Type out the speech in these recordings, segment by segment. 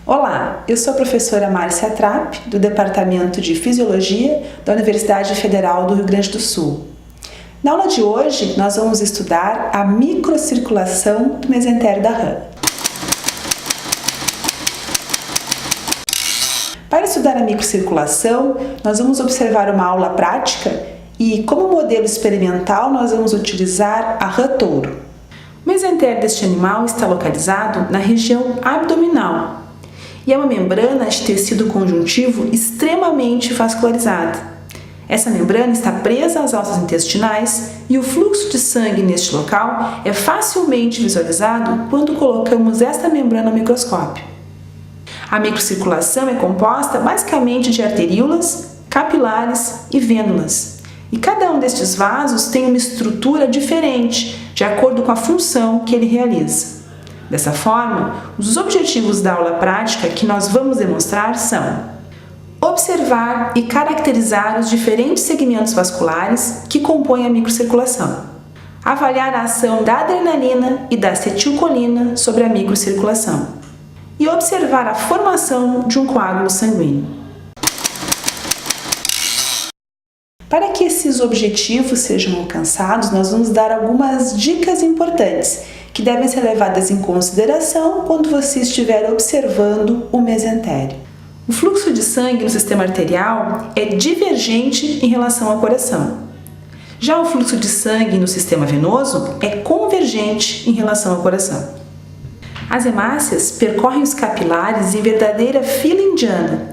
Olá, eu sou a professora Márcia Trapp, do Departamento de Fisiologia da Universidade Federal do Rio Grande do Sul. Na aula de hoje, nós vamos estudar a microcirculação do mesentério da rã. Para estudar a microcirculação, nós vamos observar uma aula prática e, como modelo experimental, nós vamos utilizar a rã touro. O mesentério deste animal está localizado na região abdominal e é uma membrana de tecido conjuntivo extremamente vascularizada. Essa membrana está presa às alças intestinais e o fluxo de sangue neste local é facilmente visualizado quando colocamos esta membrana no microscópio. A microcirculação é composta basicamente de arteríolas, capilares e vênulas. E cada um destes vasos tem uma estrutura diferente, de acordo com a função que ele realiza. Dessa forma, os objetivos da aula prática que nós vamos demonstrar são: observar e caracterizar os diferentes segmentos vasculares que compõem a microcirculação, avaliar a ação da adrenalina e da acetilcolina sobre a microcirculação e observar a formação de um coágulo sanguíneo. Para que esses objetivos sejam alcançados, nós vamos dar algumas dicas importantes que devem ser levadas em consideração quando você estiver observando o mesentério. O fluxo de sangue no sistema arterial é divergente em relação ao coração. Já o fluxo de sangue no sistema venoso é convergente em relação ao coração. As hemácias percorrem os capilares em verdadeira fila indiana.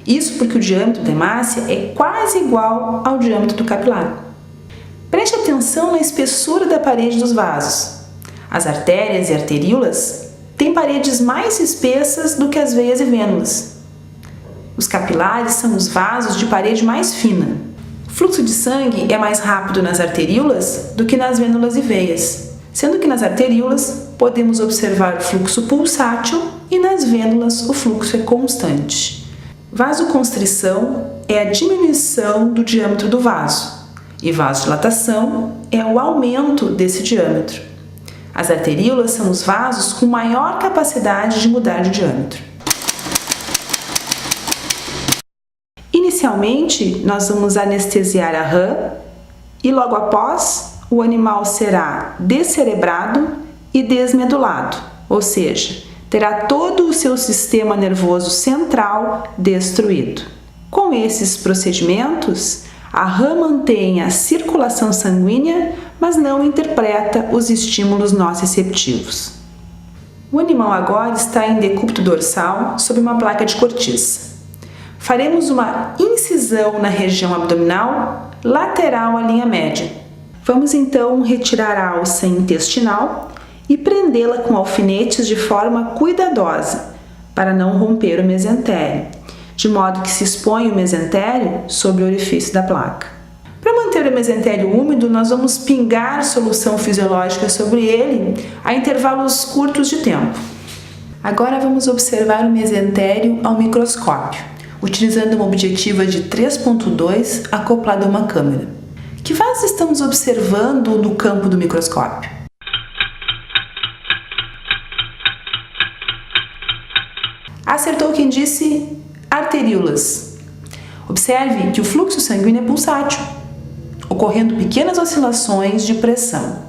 Isso porque o diâmetro da hemácia é quase igual ao diâmetro do capilar. Preste atenção na espessura da parede dos vasos. As artérias e arteríolas têm paredes mais espessas do que as veias e vênulas. Os capilares são os vasos de parede mais fina. O fluxo de sangue é mais rápido nas arteríolas do que nas vênulas e veias, sendo que nas arteríolas podemos observar o fluxo pulsátil e nas vênulas o fluxo é constante. Vasoconstrição é a diminuição do diâmetro do vaso e vasodilatação é o aumento desse diâmetro. As arteríolas são os vasos com maior capacidade de mudar de diâmetro. Inicialmente, nós vamos anestesiar a rã e logo após, o animal será descerebrado e desmedulado, ou seja, terá todo o seu sistema nervoso central destruído. Com esses procedimentos, a rã mantém a circulação sanguínea, mas não interpreta os estímulos nociceptivos. O animal agora está em decúbito dorsal sob uma placa de cortiça. Faremos uma incisão na região abdominal, lateral à linha média. Vamos então retirar a alça intestinal e prendê-la com alfinetes de forma cuidadosa, para não romper o mesentério, de modo que se expõe o mesentério sobre o orifício da placa. Para manter o mesentério úmido, nós vamos pingar solução fisiológica sobre ele a intervalos curtos de tempo. Agora vamos observar o mesentério ao microscópio, utilizando uma objetiva de 3.2 acoplada a uma câmera. Que vasos estamos observando no campo do microscópio? Acertou quem disse arteríolas. Observe que o fluxo sanguíneo é pulsátil, ocorrendo pequenas oscilações de pressão.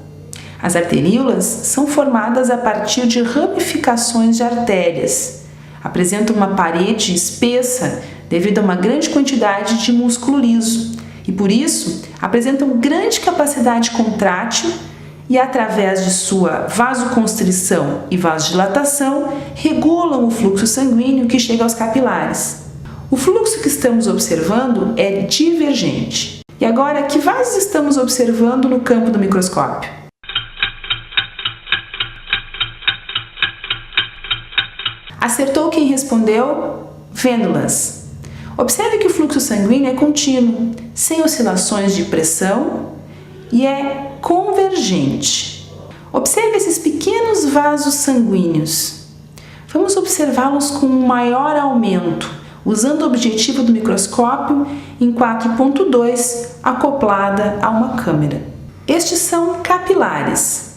As arteríolas são formadas a partir de ramificações de artérias. Apresentam uma parede espessa devido a uma grande quantidade de músculo liso e, por isso, apresentam grande capacidade contrátil e, através de sua vasoconstrição e vasodilatação, regulam o fluxo sanguíneo que chega aos capilares. O fluxo que estamos observando é divergente. E agora, que vasos estamos observando no campo do microscópio? Acertou quem respondeu vênulas. Observe que o fluxo sanguíneo é contínuo, sem oscilações de pressão e é convergente. Observe esses pequenos vasos sanguíneos. Vamos observá-los com um maior aumento, usando o objetivo do microscópio em 4.2 acoplada a uma câmera. Estes são capilares.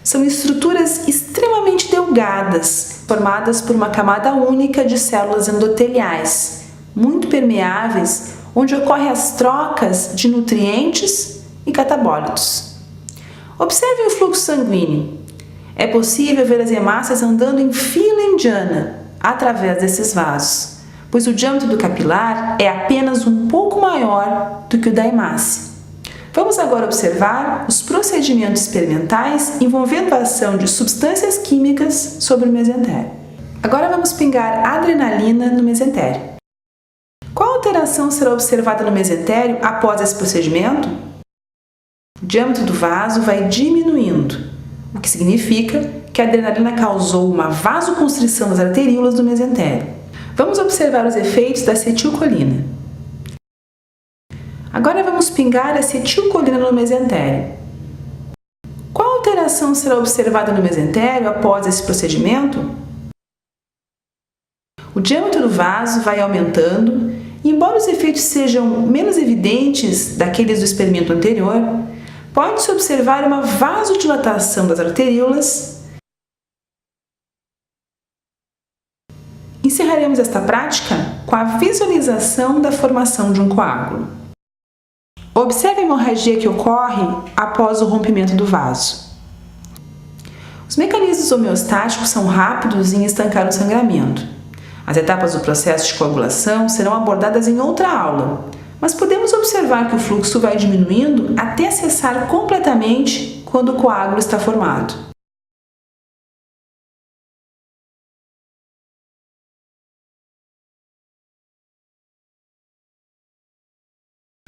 São estruturas extremamente delgadas, formadas por uma camada única de células endoteliais, muito permeáveis, onde ocorrem as trocas de nutrientes e catabólitos. Observe o fluxo sanguíneo. É possível ver as hemácias andando em fila indiana através desses vasos, pois o diâmetro do capilar é apenas um pouco maior do que o da hemácia. Vamos agora observar os procedimentos experimentais envolvendo a ação de substâncias químicas sobre o mesentério. Agora vamos pingar adrenalina no mesentério. Qual alteração será observada no mesentério após esse procedimento? O diâmetro do vaso vai diminuindo, o que significa que a adrenalina causou uma vasoconstrição das arteríolas do mesentério. Vamos observar os efeitos da acetilcolina. Agora vamos pingar acetilcolina no mesentério. Qual alteração será observada no mesentério após esse procedimento? O diâmetro do vaso vai aumentando e, embora os efeitos sejam menos evidentes daqueles do experimento anterior, pode-se observar uma vasodilatação das arteríolas. Encerraremos esta prática com a visualização da formação de um coágulo. Observe a hemorragia que ocorre após o rompimento do vaso. Os mecanismos homeostáticos são rápidos em estancar o sangramento. As etapas do processo de coagulação serão abordadas em outra aula, mas podemos observar que o fluxo vai diminuindo até cessar completamente quando o coágulo está formado.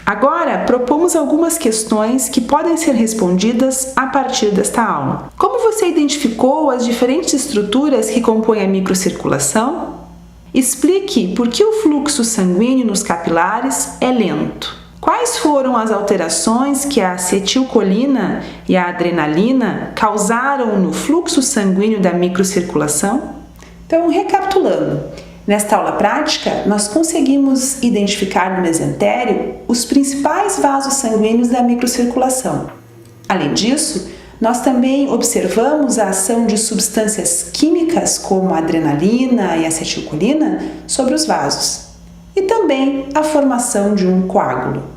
Agora, propomos algumas questões que podem ser respondidas a partir desta aula. Como você identificou as diferentes estruturas que compõem a microcirculação? Explique por que o fluxo sanguíneo nos capilares é lento. Quais foram as alterações que a acetilcolina e a adrenalina causaram no fluxo sanguíneo da microcirculação? Então, recapitulando. Nesta aula prática, nós conseguimos identificar no mesentério os principais vasos sanguíneos da microcirculação. Além disso, nós também observamos a ação de substâncias químicas como a adrenalina e a acetilcolina sobre os vasos, e também a formação de um coágulo.